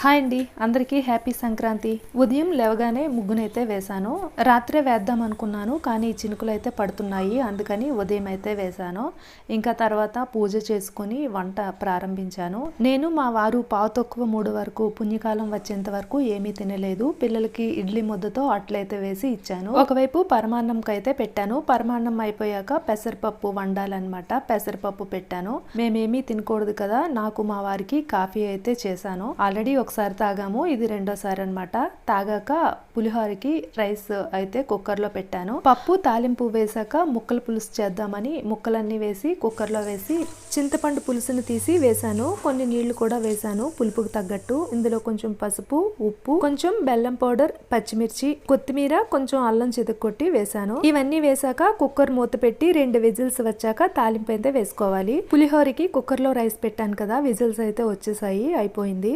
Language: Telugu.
హాయ్ అండి, అందరికీ హ్యాపీ సంక్రాంతి. ఉదయం లేవగానే ముగ్గునైతే వేశాను. రాత్రే వేద్దాం అనుకున్నాను, కానీ చినుకులు అయితే పడుతున్నాయి, అందుకని ఉదయం అయితే వేశాను. ఇంకా తర్వాత పూజ చేసుకుని వంట ప్రారంభించాను. నేను మా వారు పావు తక్కువ 3 వరకు పుణ్యకాలం వచ్చేంత వరకు ఏమీ తినలేదు. పిల్లలకి ఇడ్లీ ముద్దతో అట్లయితే వేసి ఇచ్చాను. ఒకవైపు పరమాన్నంకైతే పెట్టాను. పరమాన్నం అయిపోయాక పెసరపప్పు వండాలన్నమాట. పెసరపప్పు పెట్టాను. మేమేమీ తినకూడదు కదా, నాకు మా వారికి కాఫీ అయితే చేశాను. ఆల్రెడీ ఒకసారి తాగాము, ఇది రెండోసారి అన్నమాట. తాగాక పులిహోరకి రైస్ అయితే కుక్కర్లో పెట్టాను. పప్పు తాలింపు వేసాక ముక్కల పులుసు చేద్దామని ముక్కలన్నీ వేసి కుక్కర్లో వేసి చింతపండు పులుసుని తీసి వేసాను. కొన్ని నీళ్లు కూడా వేసాను పులుపుకు తగ్గట్టు. ఇందులో కొంచెం పసుపు, ఉప్పు, కొంచెం బెల్లం పౌడర్, పచ్చిమిర్చి, కొత్తిమీర, కొంచెం అల్లం చితక్కొట్టి వేసాను. ఇవన్నీ వేసాక కుక్కర్ మూత పెట్టి 2 విజిల్స్ వచ్చాక తాలింపు అయితే వేసుకోవాలి. పులిహోరకి కుక్కర్లో రైస్ పెట్టాను కదా, విజిల్స్ అయితే వచ్చేసాయి, అయిపోయింది.